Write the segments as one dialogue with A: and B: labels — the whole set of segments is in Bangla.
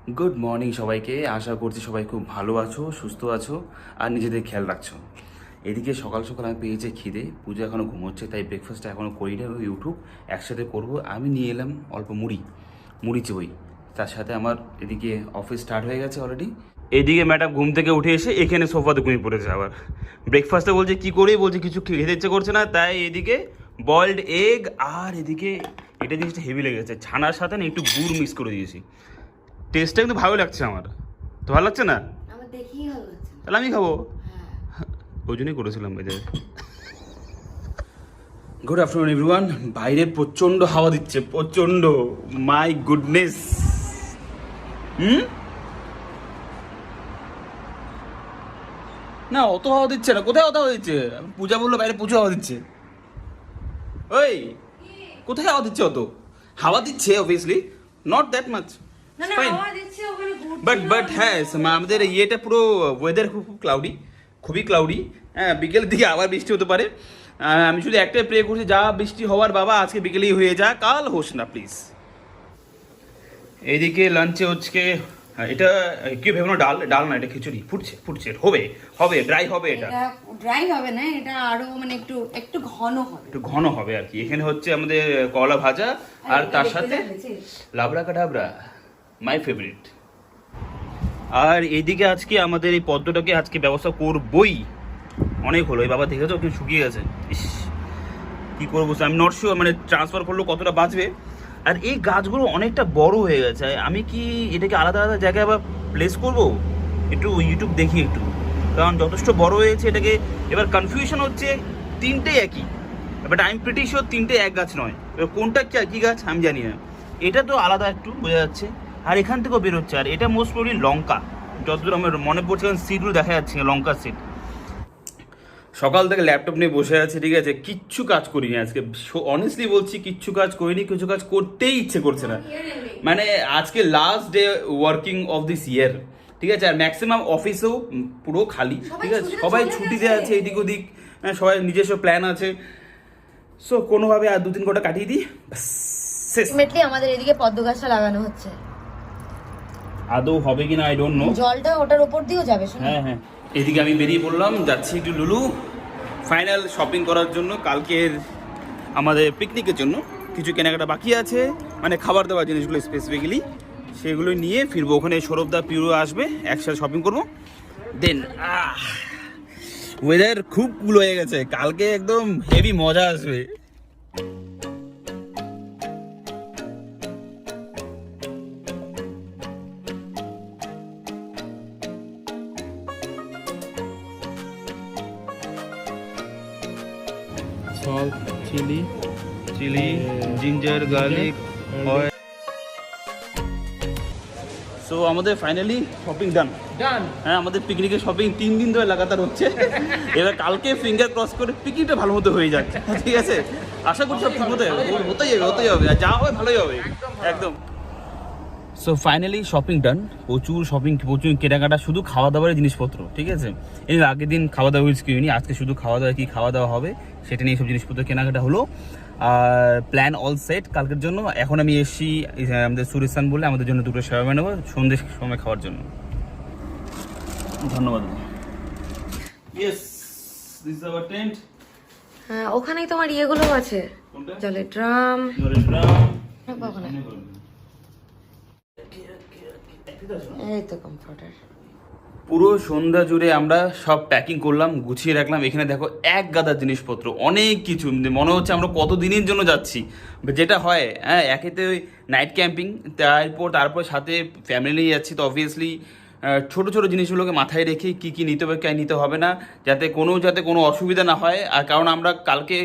A: গুড মর্নিং সবাইকে। আশা করছি সবাই খুব ভালো আছো, সুস্থ আছো আর নিজেদের খেয়াল রাখছো। এদিকে সকাল সকাল আমি পেয়েছে খিদে, পূজা এখনও ঘুমোচ্ছে, তাই ব্রেকফাস্টটা এখনও করি না, ইউটিউব একসাথে করব। আমি নিয়ে এলাম অল্প মুড়ি চই। তার সাথে আমার এদিকে অফিস স্টার্ট হয়ে গেছে অলরেডি। এদিকে ম্যাডাম ঘুম থেকে উঠে এসে এখানে সোফাতে ঘুমিয়ে পড়েছে। আবার ব্রেকফাস্টে বলছে কি করি, বলছে কিছু খেতে ইচ্ছে করছে না, তাই এদিকে বয়েলড এগ আর এদিকে এটা জিনিসটা হেভি লেগেছে, ছানার সাথে না একটু গুড় মিক্স করে দিয়েছি। টেস্টটা কিন্তু ভালো লাগছে আমার। তো ভালো লাগছে না?
B: আমার দেখেই ভালো লাগছে না।
A: তাহলে আমি খাবো,
B: হ্যাঁ।
A: ওই জন্যই করেছিলাম। Good afternoon everyone. বাইরে প্রচণ্ড হাওয়া দিচ্ছে, প্রচণ্ড, মাই গুডনেস। না অত হাওয়া দিচ্ছে না। কোথায় অত হাওয়া দিচ্ছে? পূজা বললো বাইরে প্রচুর হাওয়া দিচ্ছে। ওই কোথায় হাওয়া দিচ্ছে? অত হাওয়া দিচ্ছে অবভিয়াসলি, নট দ্যাট মাচ,
B: না না হাওয়া দিচ্ছে ওখানে ঘুরছে।
A: বাট হ্যাঁ আমাদের ইয়েটা পুরো ওয়েদার খুব ক্লাউডি, খুবই ক্লাউডি। হ্যাঁ, বিকেলের দিকে আবার বৃষ্টি হতে পারে। আমি শুধু একটাই প্রে করছি, যা বৃষ্টি হওয়ার বাবা আজকে বিকেলেই হয়ে যা, কাল হোস না প্লিজ। এইদিকে লাঞ্চে হচ্ছে এটা কি ভেবো না, ডাল না, এটা খিচুড়ি। ফুটছে হবে ড্রাই হবে। এটা
B: ড্রাই হবে না, এটা আরো মানে একটু একটু ঘন হবে,
A: একটু ঘন হবে আর কি। এখানে হচ্ছে আমাদের কলা ভাজা আর তার সাথে লাবড়া কাটাবড়া, মাই ফেভারিট। আর এইদিকে আজকে আমাদের এই পদ্মটাকে আজকে ব্যবস্থা করবই। অনেক হলো, এই বাবা দেখেছো কিন্তু শুকিয়ে গেছে। ইস কী করবো, আমি নট শিওর মানে ট্রান্সফার করলেও কতটা বাঁচবে। আর এই গাছগুলো অনেকটা বড় হয়ে গেছে, আমি কি এটাকে আলাদা আলাদা জায়গায় আবার প্লেস করব? একটু ইউটিউব দেখি একটু, কারণ যথেষ্ট বড় হয়েছে এটাকে। এবার কনফিউশন হচ্ছে, তিনটেই একই, but I am pretty sure তিনটে এক গাছ নয়। এবার কোনটা কি গাছ আমি জানি না। এটা তো আলাদা একটু বোঝা যাচ্ছে, আর এখান থেকেও বেরোচ্ছে। আর এটা মোস্ট প্রবলি লঙ্কা, যতদূর আমার মনে পড়ছে, কারণ সিডগুলো দেখা যাচ্ছে, লঙ্কার সিড। সকাল থেকে ল্যাপটপ নিয়ে বসে আছে, ঠিক আছে, কিচ্ছু কাজ করিনি আজকে। অনেস্টলি বলছি, কিচ্ছু কাজ করিনি, কিছু কাজ করতেই ইচ্ছে করছে না। মানে আজকে last day working of this ইয়ার, ঠিক আছে। আর ম্যাক্সিমাম অফিসেও পুরো খালি, ঠিক আছে, সবাই ছুটিতে আছে, এদিক ওদিক, সবাই নিজস্ব প্ল্যান আছে। সো কোনোভাবে আর 2-3 ঘন্টা কাটিয়ে দিই, শেষ।
B: আলটিমেটলি আমাদের এদিকে পদ্ম গাছটা লাগানো হচ্ছে।
A: আদৌ হবে কিনা আই ডোন্ট নো।
B: জলটা ওটার উপর দিয়েও যাবে, শোনো।
A: হ্যাঁ, এদিকে আমি বেরিয়ে পড়লাম, যাচ্ছি একটু লুলু ফাইনাল শপিং করার জন্য। কালকের আমাদের পিকনিকের জন্য কিছু কেনাকাটা বাকি আছে, মানে খাবার দাবার জিনিসগুলো স্পেসিফিক্যালি, সেগুলো নিয়ে ফিরবো। ওখানে সৌরভদা পিউরো আসবে, একসাথে শপিং করবো। দেন ওয়েদার খুব কুল হয়ে গেছে, কালকে একদম হেভি মজা আসবে।
C: salt, chili,
A: chili, ginger, garlic, oil. So আমাদের ফাইনালি শপিং ডান। হ্যাঁ, আমাদের পিকনিকের শপিং 3 দিন ধরে লাগাতার হচ্ছে। এবার কালকে ফিঙ্গার ক্রস করে পিকনিকটা ভালো মতো হয়ে যাচ্ছে, ঠিক আছে। আশা করছি সব ঠিক মতো হতেই হবে, আর যা হবে ভালোই হবে একদম। সো ফাইনালি শপিং ডান। প্রচুর কেনাকাটা, শুধু খাওয়া দাওয়ার জিনিসপত্র, ঠিক আছে। এর আগের দিন খাওয়া দাওয়া ইউজ করিনি, আজকে শুধু খাওয়া দাওয়া হবে সেটা নিয়ে সব জিনিসপত্র কেনাকাটা হলো। আর প্ল্যান অল সেট কালকের জন্য। এখন আমি এসছি আমাদের সুরিস্তান বলে, আমাদের জন্য 2টো সেবা নেবো সন্ধ্যে সময় খাওয়ার জন্য। ধন্যবাদ। Yes, this is our tent.
B: হ্যাঁ, ওখানেই তোমার ইয়েগুলো আছে, জলের ড্রাম। এই তো কমফোর্টার।
A: পুরো সন্ধ্যা জুড়ে আমরা সব প্যাকিং করলাম, গুছিয়ে রাখলাম। এখানে দেখো এক গাদা জিনিসপত্র, অনেক কিছু, মনে হচ্ছে আমরা কত দিনের জন্য যাচ্ছি। যেটা হয়, হ্যাঁ, একেতে ওই নাইট ক্যাম্পিং, তারপর সাথে ফ্যামিলি নিয়ে যাচ্ছি, তো অবভিয়াসলি ছোটো ছোটো জিনিসগুলোকে মাথায় রেখে কী নিতে হবে, কে নিতে হবে না, যাতে কোনো অসুবিধা না হয়। আর কারণ আমরা কালকে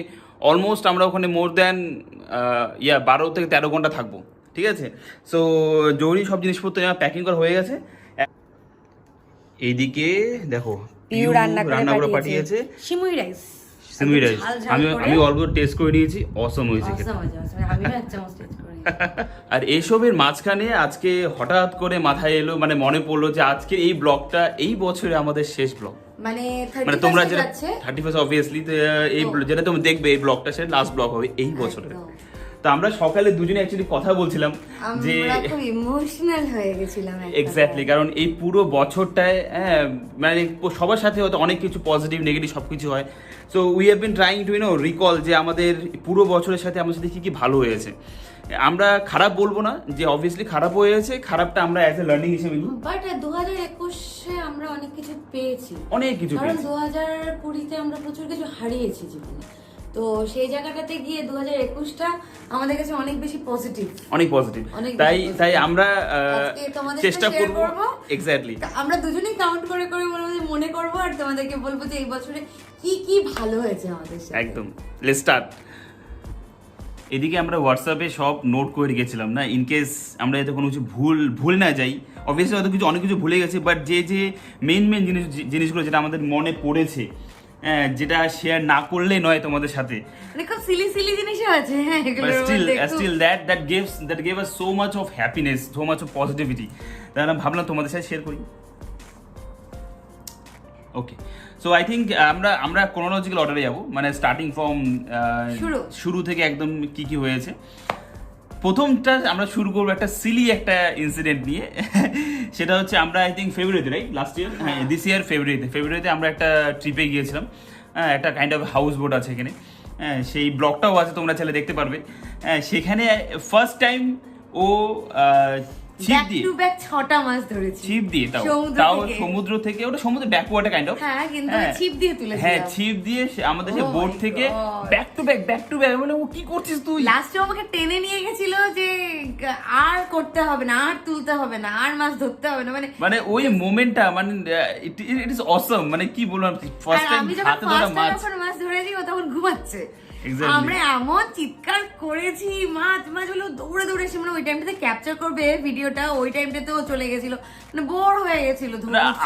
A: অলমোস্ট আমরা ওখানে মোর দ্যান 12 থেকে 13 ঘন্টা থাকবো, ঠিক আছে। সো জরুরি সব জিনিসপত্র প্যাকিং করা হয়ে গেছে। এইদিকে দেখো
B: পিউ রান্না করে
A: পাঠিয়েছে
B: সিমুই রাইস।
A: আমি অল্প টেস্ট করে নিয়েছি, অসম হয়েছে খেতে। আর এইসবের মাঝখানে আজকে হঠাৎ করে মাথায় এলো, মানে মনে পড়লো যে আজকে এই ব্লগটা এই বছরে আমাদের শেষ ব্লগ।
B: মানে
A: তোমরা যেটা 31 অবভিয়াসলি এই যেটা তুমি দেখবে এই ব্লগটা, সেটা লাস্ট ব্লগ হবে এই বছরের। তো আমরা সকালে দুজনে অ্যাকচুয়ালি কথা বলছিলাম যে
B: আমরা খুব ইমোশনাল হয়ে গেছিলাম
A: এক্স্যাক্টলি, কারণ এই পুরো বছরটায় মানে সবার সাথে হয়তো অনেক কিছু পজিটিভ নেগেটিভ সব কিছু হয়। So we have been trying to recall যে আমাদের পুরো বছরের সাথে আমাদের সাথে কী কী ভালো হয়েছে। আমরা খারাপ বলবো না, যে অবভিয়াসলি খারাপ হয়েছে, খারাপটা আমরা অ্যাজ এ লার্নিং হিসেবে নিই।
B: বাট 2021-এ আমরা অনেক কিছু পেয়েছি,
A: অনেক কিছু
B: কারণ
A: পেয়েছি।
B: 2020-তে আমরা প্রচুর কিছু হারিয়েছি জীবনে। তো সেই জায়গাটাতে গিয়ে 2021টা আমাদের কাছে অনেক বেশি পজিটিভ,
A: অনেক পজিটিভ।
B: অনেক
A: তাই আমরা
B: আজকে তোমাদের
A: চেষ্টা
B: সাথে share
A: করব
B: করবো।
A: এক্স্যাক্টলি
B: আমরা দুজনেই কাউন্ট করে করে মনে করবো আর তোমাদেরকে বলবো যে এই বছরে কি কি ভালো হয়েছে আমাদের সাথে।
A: একদম। Let's start. এদিকে আমরা হোয়াটসঅ্যাপে সব নোট করে রেখেছিলাম না, ইন কেস আমরা এতে কোনো কিছু ভুল না যাই। অবভিয়াসলি হয়তো অনেক কিছু ভুলে গেছি, বাট যে মেন জিনিসগুলো যেটা আমাদের মনে পড়েছে, যেটা শেয়ার না করলে নয় তোমাদের সাথে,
B: মানে খুব সিলি জিনিসও আছে, হ্যাঁ,
A: but
B: এগুলোর
A: still that gave us so much of happiness, so much of positivity, তাই আমি ভাবলাম তোমাদের সাথে শেয়ার করি। ওকে, সো আই থিঙ্ক আমরা ক্রোনোলজিক্যাল অর্ডারে যাবো, মানে স্টার্টিং ফ্রম শুরু থেকে একদম কি কি হয়েছে। প্রথমটা আমরা শুরু করবো একটা সিলি একটা ইনসিডেন্ট নিয়ে। সেটা হচ্ছে আমরা আই থিঙ্ক ফেব্রুয়ারিতে, রাইট, লাস্ট ইয়ার, হ্যাঁ, দিস ইয়ার ফেব্রুয়ারিতে আমরা একটা ট্রিপে গিয়েছিলাম। একটা কাইন্ড অফ হাউস বোট আছে এখানে, সেই ব্লগটাও আছে, তোমরা চাইলে দেখতে পারবে। সেখানে ফার্স্ট টাইম ও ছিপ দিয়ে
B: 6টা মাছ ধরেছি,
A: ছিপ দিয়ে, তাও সমুদ্র থেকে, ওটা সমুদ্র ব্যাকওয়াটার কাইন্ড অফ,
B: হ্যাঁ, কিন্তু ছিপ দিয়ে তুলেছি।
A: হ্যাঁ, ছিপ দিয়ে আমাদের সেই বোট থেকে ব্যাক টু ব্যাক, মানে ও কি করছিস তুই।
B: লাস্টে আমাকে টেনে নিয়ে গেছিল যে আর করতে হবে না, আর তুলতে হবে না, আর মাছ ধরতে হবে না,
A: মানে ওই মোমেন্টটা, মানে ইট ইজ অসম, মানে কি বললাম, ফার্স্ট টাইম হাতে ধরা
B: মাছ ধরেছি, ও তখন ঘুমাচ্ছে।
A: Exactly.
B: আমরা এমন চিৎকার করেছি, মাছগুলো দৌড়ে দৌড়ে এসে, মানে ওই টাইমটাতে ক্যাপচার করবে ভিডিওটা, ওই টাইমটাতেও চলে গেছিল, মানে বোর হয়ে গেছিল।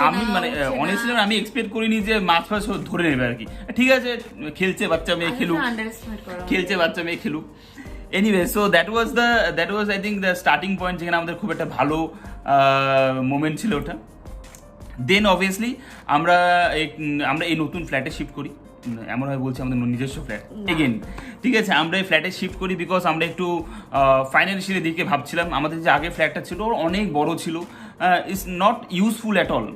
A: আমি মানে অনেস্টলি আমি এক্সপেক্ট করিনি যে মাছ ধরে নেবে আর কি। ঠিক আছে, খেলছে বাচ্চা মেয়ে খেলুক। Anyway, so that was I think the starting point, যেখানে আমাদের খুব একটা ভালো মোমেন্ট ছিল ওটা। দেন অবভিয়াসলি আমরা এই নতুন ফ্ল্যাটে শিফট করি। এমন ভাবে বলছি আমাদের নিজস্ব ফ্ল্যাট এগেন, ঠিক আছে, আমরা এই ফ্ল্যাটে শিফট করি বিকজ আমরা একটু ফাইন্যান্সিয়ালি দিকে ভাবছিলাম। আমাদের যে আগে ফ্ল্যাটটা ছিল অনেক বড় ছিল, it's not useful at all,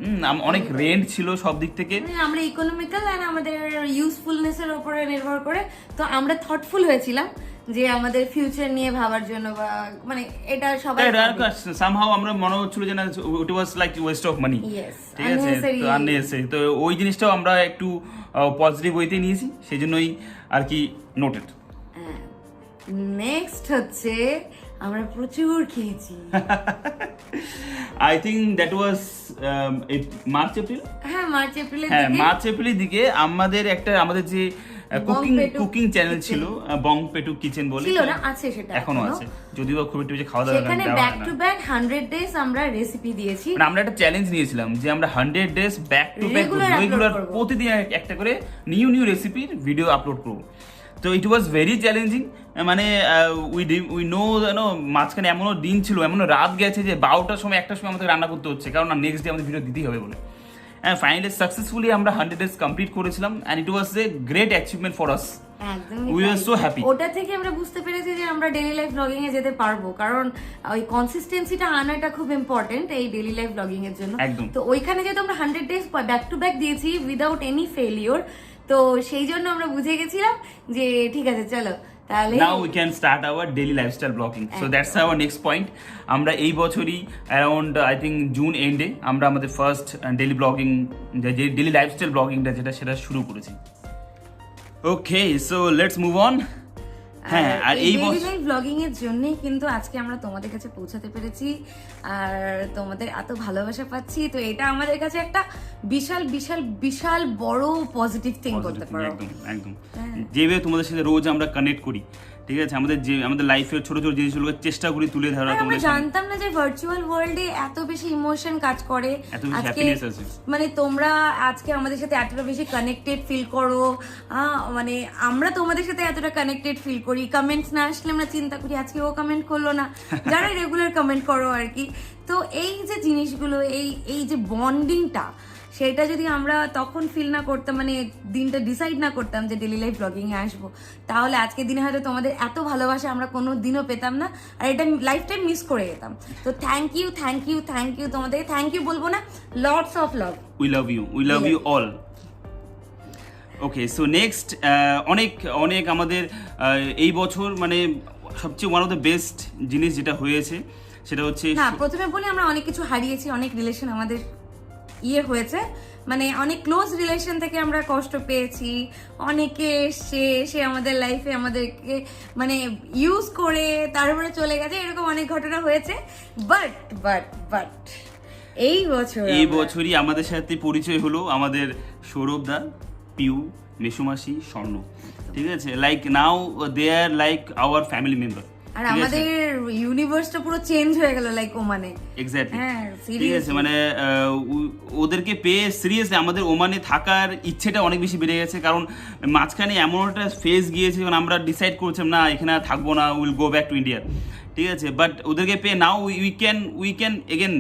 A: অনেক রেন্ট ছিল সব দিক থেকে।
B: আমরা ইকোনমিক্যাল এন্ড আমাদের ইউজফুলনেস এর উপরে নির্ভর করে, তো আমরা থটফুল হয়েছিলাম যে আমাদের ফিউচার নিয়ে ভাবার জন্য, বা মানে এটা সবাই
A: সামহাউ আমরা মনে হচ্ছিল যে না, it was like waste of money, ঠিক আছে, তো আননেসেসারি। তো ওই জিনিসটাও আমরা একটু পজিটিভ ওয়েতে নিয়েছি, সেই জন্যই আর কি নোটেড।
B: নেক্সট হচ্ছে আমরা প্রচুর খেয়েছি।
A: I think that was March April,
B: হ্যাঁ, মার্চ এপ্রিলের
A: দিকে আমাদের যে কুকিং চ্যানেল ছিল, বং পেটু কিচেন বলে,
B: ছিল না, আছে, সেটা
A: এখনো আছে, যদিও খুব একটু খাওয়া দাওয়া
B: সেখানে ব্যাক টু ব্যাক 100 ডেজ আমরা রেসিপি দিয়েছি।
A: মানে আমরা একটা চ্যালেঞ্জ নিয়েছিলাম যে আমরা 100 days back to back regular প্রতিদিন একটা করে নিউ রেসিপির ভিডিও আপলোড করব। তো ইট ওয়াজ ভেরি চ্যালেঞ্জিং, মানে উই নো মাঝখানে এমনও দিন ছিল, এমনও রাত গেছে যে 12টার সময় 1টার সময় আমাদের রান্না করতে হচ্ছে, কারণ নেক্সট ডে আমাদের ভিডিও দিতেই হবে বলে। ফাইনালি সাকসেসফুলি আমরা 100 ডেজ কমপ্লিট করেছিলাম, and it was a great achievement for us. We are so happy.
B: ওটা থেকে আমরা বুঝতে পেরেছি যে আমরা ডেইলি লাইফ ব্লগিং এ যেতে পারবো, কারণ ওই কনসিস্টেন্সিটা আনাটা খুব ইম্পর্টেন্ট এই ডেইলি লাইফ ব্লগিং এর জন্য। তো ওইখানে যেহেতু আমরা 100 ডেজ ব্যাক টু ব্যাক দিয়েছি উইদাউট এনি ফেলিওর, তো সেই জন্য আমরা বুঝে গেছিলাম যে ঠিক আছে, চলো তাহলে
A: now we can start our daily lifestyle blogging. So that's our next point. আমরা এই বছরই অ্যারাউন্ড আই থিঙ্ক জুন এন্ডে আমরা আমাদের ফার্স্ট ডেইলি ব্লগিং, যে ডেইলি লাইফস্টাইল ব্লগিংটা সেটা শুরু করেছি। ওকে, সো লেটস মুভ অন। হ্যাঁ, আর এই
B: ডেইলি লাইফ ব্লগিং এর জন্যই কিন্তু আজকে আমরা তোমাদের কাছে পৌঁছাতে পেরেছি, আর তোমাদের এত ভালোবাসা পাচ্ছি, তো এটা আমাদের কাছে একটা বিশাল বিশাল বিশাল বড় পজিটিভ থিং করতে পারো।
A: একদম যেভাবে তোমাদের সাথে রোজ আমরা কানেক্ট করি, ঠিক আছে, আমাদের লাইফের ছোট ছোট জিনিসগুলোকে চেষ্টা করি তুলে ধরা।
B: আমরা জানতাম না যে ভার্চুয়াল ওয়ার্ল্ডে এত বেশি ইমোশন কাজ করে, আজকে মানে তোমরা আজকে আমাদের সাথে এতটা বেশি কানেক্টেড ফিল করো, মানে আমরা তোমাদের সাথে এতটা কানেক্টেড ফিল করি। কমেন্টস না আসলে আমরা চিন্তা করি আজকে ও কমেন্ট করলো না, যারা রেগুলার কমেন্ট করো আর কি। তো এই যে জিনিসগুলো, এই যে বন্ডিংটা সেটা যদি আমরা তখন ফিল না করতাম, মানে দিনটা ডিসাইড না করতাম যে ডেলি লাইফ ব্লগিং এ আসবো, তাহলে আজকের দিনে হয়তো তোমাদের এত ভালোবাসা আমরা কোনো দিনও পেতাম না, আর এটা লাইফ টাইম মিস করে যেতাম। তো thank you thank you thank you তোমাদের, থ্যাংক ইউ বলবো না, lots of love.
A: We love you all. Okay, so next অনেক অনেক আমাদের এই বছর মানে সবচেয়ে ওয়ান অফ দ্য বেস্ট জিনিস যেটা হয়েছে সেটা হচ্ছে,
B: হ্যাঁ প্রথমে বলি আমরা অনেক কিছু হারিয়েছি, অনেক রিলেশন আমাদের হয়েছে, মানে অনেক ক্লোজ রিলেশন থেকে আমরা কষ্ট পেয়েছি, অনেকে সে আমাদের লাইফে আমাদেরকে মানে ইউজ করে তারপরে চলে গেছে, এরকম অনেক ঘটনা হয়েছে। বাট এই
A: বছরই আমাদের সাথে পরিচয় হলো আমাদের সৌরভ দা, পিউ, মেসুমাসি, স্বর্ণ, ঠিক আছে, লাইক নাও দে আর লাইক আওয়ার ফ্যামিলি মেম্বার।
B: আর আমাদের ইউনিভার্সটা পুরো চেঞ্জ হয়ে গেল লাইক ওমানে।
A: এক্স্যাক্টলি, ঠিক আছে, মানে ওদেরকে পেয়ে সিরিয়াসলি আমাদের ওমানে থাকার ইচ্ছেটা অনেক বেশি বেড়ে গেছে, কারণ মাঝখানে এমন একটা ফেজ গিয়েছে যখন আমরা ডিসাইড করছিলাম না এখানে থাকবো না, will go back to India, ঠিক আছে, বাট ওদেরকে পেয়ে now we can again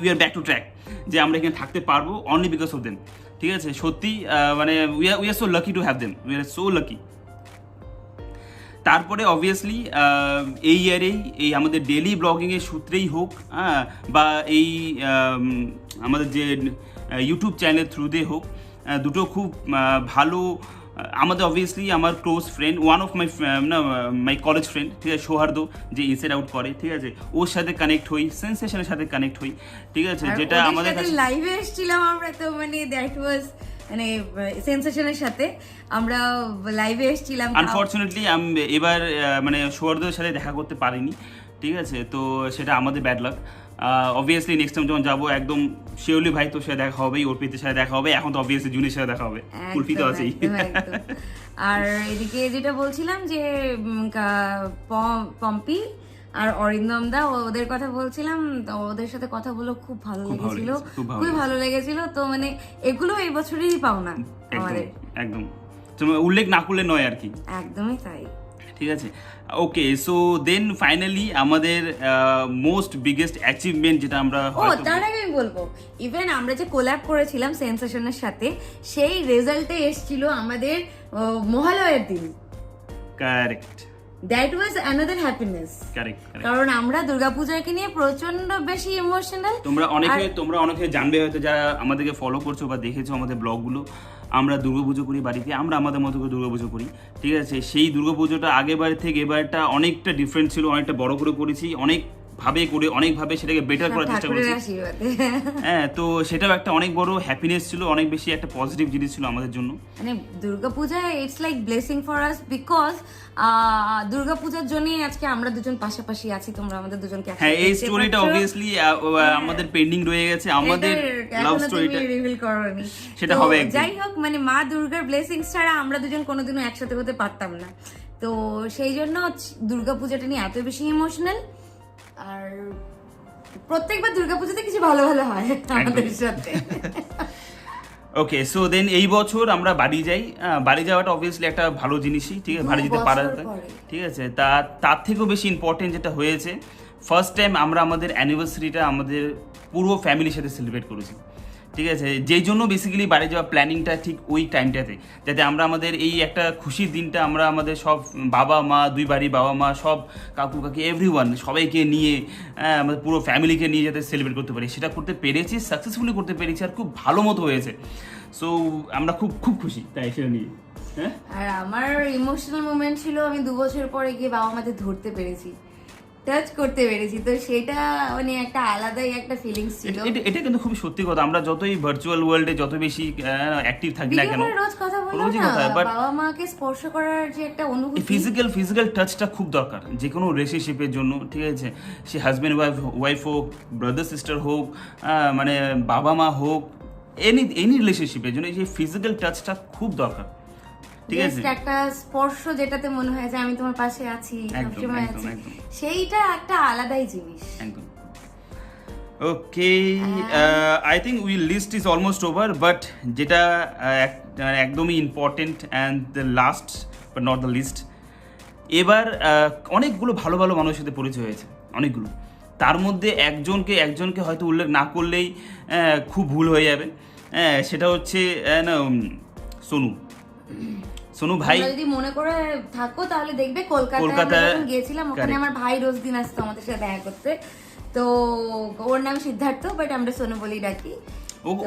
A: we are back to track, যে আমরা এখানে থাকতে পারবো অনলি বিকজ অফ দেম, ঠিক আছে, সত্যি মানে we are so lucky to have them, we are so lucky. তারপরে অবভিয়াসলি এই ইয়ারেই এই আমাদের ডেলি ব্লগিংয়ের সূত্রেই হোক, বা এই আমাদের যে ইউটিউব চ্যানেলের থ্রুতে হোক, দুটো খুব ভালো আমাদের অবভিয়াসলি আমার close friend, one of my college friend, ঠিক আছে, সৌহার্দ্য, যে ইনসাইড আউট করে, ঠিক আছে, ওর সাথে কানেক্ট হই, সেন্সেশনের সাথে কানেক্ট হই, ঠিক আছে, যেটা আমাদের কাছে
B: লাইভে এসেছিলাম আমরা, তো মানে দ্যাট ওয়াজ মানে সেন্সেশনের সাথে আমরা লাইভে এসেছিলাম।
A: আনফরচুনেটলি আমি এবার মানে সৌহার্দ্যের সাথে দেখা করতে পারিনি, ঠিক আছে, তো সেটা আমাদের bad luck. Obviously next time যখন যাবো একদম শিওরলি ভাই তোর সাথে দেখা হবেই, অর্পিতের সাথে দেখা হবে, এখন তো অবভিয়াসলি জুনির সাথে দেখা হবে, উর্পি তো আছেই।
B: আর এদিকে যেটা বলছিলাম যে পম্পি আর অরিন্দম দা, ওদের কথা বলছিলাম, তো ওদের সাথে কথা বলে খুব ভালো লেগেছিল, খুবই ভালো লেগেছিল। তো মানে এগুলো এই বছরেরই পাওনা আমাদের,
A: একদম উল্লেখ না করলে নয় আর কি,
B: একদমই তাই,
A: ঠিক আছে। ওকে, সো দেন ফাইনালি আমাদের মোস্ট বিগেস্ট অ্যাচিভমেন্ট যেটা আমরা,
B: তার আগে আমি বলবো, ইভেন আমরা যে কোল্যাব করেছিলাম সেন্সেশনের সাথে, সেই রেজাল্টে এসেছিল আমাদের মহালয়ের দিন।
A: Correct,
B: that was another happiness.
A: Correct,
B: কারণ আমরা দুর্গাপূজাকে নিয়ে প্রচন্ড বেশি ইমোশনাল।
A: তোমরা অনেকে জানবে হয়তো, যারা আমাদেরকে ফলো করছো বা দেখেছো আমাদের ব্লগগুলো, আমরা দুর্গাপুজো করি বাড়িতে, আমরা আমাদের মতো করে দুর্গাপুজো করি, ঠিক আছে, সেই দুর্গাপুজোটা আগের থেকে এবারটা অনেকটা ডিফারেন্ট ছিল, অনেকটা বড় করে করেছি, অনেকভাবে সেটাকে বেটার করার চেষ্টা করেছি, হ্যাঁ, তো সেটাও একটা অনেক বড় হ্যাপিনেস ছিল, অনেক বেশি একটা পজিটিভ জিনিস ছিল আমাদের জন্য।
B: মানে Durga Puja it's like blessing for us, because দুর্গাপূজার জন্যই আজকে আমরা দুজন পাশাপাশি আছি, তোমরা আমাদের দুজনকে,
A: হ্যাঁ, এই স্টোরিটা অবভিয়াসলি আমাদের পেন্ডিং রয়ে গেছে, আমাদের লাভ স্টোরিটা রিভিল করোনি, সেটা হবে একদিন।
B: যাই হোক, মানে মা দুর্গার ব্লেসিংস ছাড়া আমরা দুজন কোনোদিনও একসাথে হতে পারতাম না, তো সেই জন্য দুর্গাপূজাটা নিয়ে এত বেশি ইমোশনাল। আর প্রত্যেকবার দুর্গাপূজাতে কিছু ভালো ভালো হয় আমাদের সাথে।
A: ওকে, সো দেন এই বছর আমরা বাড়ি যাই, বাড়ি যাওয়াটা অবভিয়াসলি একটা ভালো জিনিসই, ঠিক আছে, বাড়ি যেতে পারা, ঠিক আছে, তার থেকেও বেশি ইম্পর্টেন্ট যেটা হয়েছে, ফার্স্ট টাইম আমরা আমাদের অ্যানিভার্সারিটা আমাদের পুরো ফ্যামিলির সাথে সেলিব্রেট করেছি, ঠিক আছে, যেই জন্য বেসিক্যালি বাড়ি যাওয়ার প্ল্যানিংটা ঠিক ওই টাইমটাতে, যাতে আমরা আমাদের এই একটা খুশির দিনটা আমরা আমাদের সব বাবা মা, দুই বাড়ি বাবা মা, সব কাকু কাকি, এভরিওয়ান সবাইকে নিয়ে, আমাদের পুরো ফ্যামিলিকে নিয়ে যাতে সেলিব্রেট করতে পারি, সেটা করতে পেরেছি, সাকসেসফুলি করতে পেরেছি, আর খুব ভালো মতো হয়েছে, সো আমরা খুব খুব খুশি তাই সেটা নিয়ে। হ্যাঁ,
B: আর আমার ইমোশনাল মোমেন্ট ছিল আমি 2 বছর পরে গিয়ে বাবা মাকে ধরতে পেরেছি, টাচ করতে পেরেছি, তো সেটা মানে একটা আলাদাই একটা ফিলিংস ছিল।
A: এটা কিন্তু খুব সত্যি কথা, আমরা যতই ভার্চুয়াল ওয়ার্ল্ডে যত বেশি অ্যাক্টিভ থাকি না কেন,
B: রোজ কথা বলি না, বাবা মাকে স্পর্শ করার যে একটা অনুভূতি,
A: ফিজিক্যাল টাচটা খুব দরকার যে কোনো রিলেশনশিপের জন্য, ঠিক আছে, সে হাজব্যান্ড ওয়াইফ হোক, ব্রাদার সিস্টার হোক, মানে বাবা মা হোক, এনি রিলেশনশিপের জন্য এই ফিজিক্যাল টাচটা খুব দরকার, ঠিক আছে,
B: একটা স্পর্শ যেটাতে মনে হয় যে আমি তোমার পাশে আছি, সবসময় আছি, সেইটা একটা আলাদাই জিনিস, একদম।
A: Okay, I think we list is almost over, but যেটা একদমই important and the last but not the least, এবার অনেকগুলো ভালো ভালো মানুষের সাথে পরিচয় হয়েছে, অনেকগুলো, তার মধ্যে একজনকে হয়তো উল্লেখ না করলেই খুব ভুল হয়ে যাবে। সেটা হচ্ছে না সোনু ভাই।
B: যদি মনে করে থাকো তাহলে দেখবে কলকাতায় যখন গিয়েছিলাম ওখানে আমার ভাই রোজ দিন আসতো আমাদের সাথে দেখা করতে। তো ওর নাম সিদ্ধার্থ, বাট আমরা সোনু বলি ডাকি।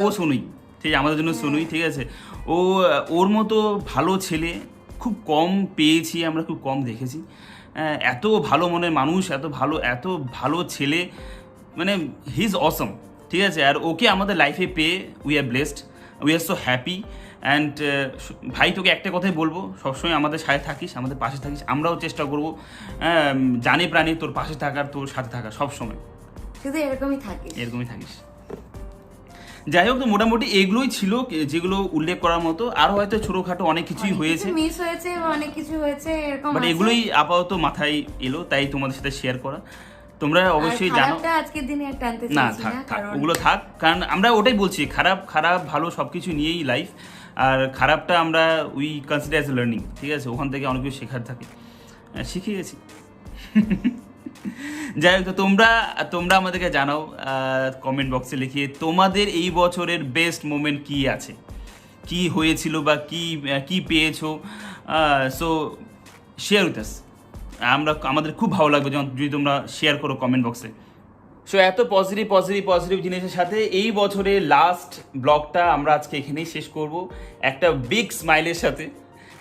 A: ও সোনুই, ঠিক আমাদের জন্য সোনুই, ঠিক আছে। ওর মতো ভালো ছেলে খুব কম পেয়েছি আমরা, খুব কম দেখেছি। এত ভালো মনের মানুষ, এত ভালো ছেলে, মানে হি ইজ অসম, ঠিক আছে। আর ওকে আমাদের লাইফে পেয়ে we are blessed, we are so happy. And ভাই তোকে একটা কথাই বলবো, সবসময় আমাদের সাথে থাকিস, আমাদের পাশে থাকিস। আমরাও চেষ্টা করবো জানি প্রাণী তোর পাশে থাকার, তোর সাথে থাকার সবসময়,
B: শুধু এরকমই থাকিস।
A: যাই হোক, তো মোটামুটি এগুলোই ছিল যেগুলো উল্লেখ করার মতো। আর হয়তো ছোটখাটো অনেক কিছুই হয়েছে,
B: মিস হয়েছে, অনেক কিছু হয়েছে এরকম,
A: বাট এগুলোই আপাতত মাথায় এলো, তাই তোমাদের সাথে শেয়ার করা। তোমরা অবশ্যই জানো
B: আজকের দিনে একটা আনতে
A: না,
B: চাইছি না, কারণ
A: ওগুলো থাক, কারণ আমরা ওটাই বলছি, খারাপ ভালো সবকিছু নিয়েই লাইফ। আর খারাপটা আমরা উই কনসিডার অ্যাজ লার্নিং, ঠিক আছে। ওখান থেকে অনেক কিছু শেখার থাকে, শিখে গেছি। যাই হোক, তো তোমরা আমাদেরকে জানাও কমেন্ট বক্সে লিখিয়ে তোমাদের এই বছরের বেস্ট মোমেন্ট কি আছে, কি হয়েছিল বা কি পেয়েছো। সো শেয়ার উইথ আস, আমাদের খুব ভালো লাগবে যদি তোমরা শেয়ার করো কমেন্ট বক্সে। সো এত পজিটিভ জিনিসের সাথে এই বছরের লাস্ট ব্লগটা আমরা আজকে এখানেই শেষ করব, একটা বিগ স্মাইলের সাথে,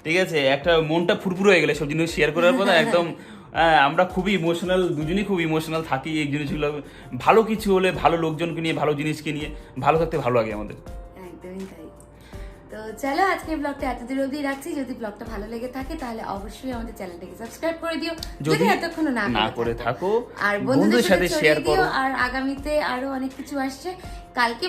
A: ঠিক আছে। একটা মনটা ফুরফুর হয়ে গেলে সব জিনিস শেয়ার করার পর একদম আমরা খুবই ইমোশনাল, দুজনেই খুব ইমোশনাল থাকি এই জিনিসগুলো। ভালো কিছু হলে, ভালো লোকজনকে নিয়ে, ভালো জিনিসকে নিয়ে ভালো থাকতে ভালো লাগে আমাদের।
B: একদমই তাই। তো চলো আজকে ব্লগটা এতদূর অবধি রাখছি। যদি ব্লগটা ভালো লেগে থাকে তাহলে অবশ্যই আমাদের চ্যানেলটাকে সাবস্ক্রাইব করে দিও, যদি এতক্ষণ না করে থাকো, আর বন্ধুদের সাথে শেয়ার করো। আর আগামীতে আরো অনেক কিছু আসছে, কালকে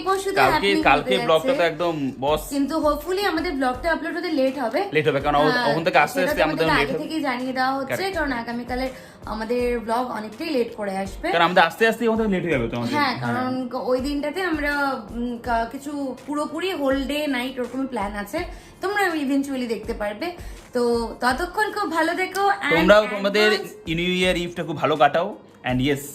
A: ব্লগটা তো একদম বস,
B: কিন্তু হোপফুলি আমাদের ব্লগটা আপলোড হতে লেট হবে,
A: কারণ ওখান থেকে আস্তে আমাদের
B: আগে থেকেই জানিয়ে দেওয়া হচ্ছে, কারণ আগামীকালে আমাদের ব্লগ অনেকটাই লেট করে আসবে,
A: কারণ আমাদের আস্তে আমাদের লেট হয়ে যাবে তো আমাদের।
B: হ্যাঁ, কারণ ওই দিনটাতে আমরা কিছু পুরোপুরি হোল ডে নাইট ওরকম প্ল্যান আছে, তোমরা ইভেন্চুয়ালি দেখতে পারবে। তো ততক্ষণ খুব ভালো থেকো,
A: তোমরাও তোমাদের নিউ ইয়ার ইভটা খুব ভালো কাটাও। অ্যান্ড ইয়েস,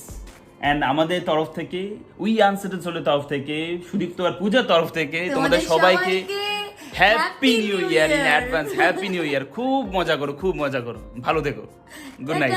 A: অ্যান্ড আমাদের তরফ থেকে, উই আনসেটেড সোলের তরফ থেকে, সুদীপ্ত আর পূজার তরফ থেকে তোমাদের সবাইকে happy new year in advance. Happy new year, খুব মজা করো, ভালো থেকো। Good night.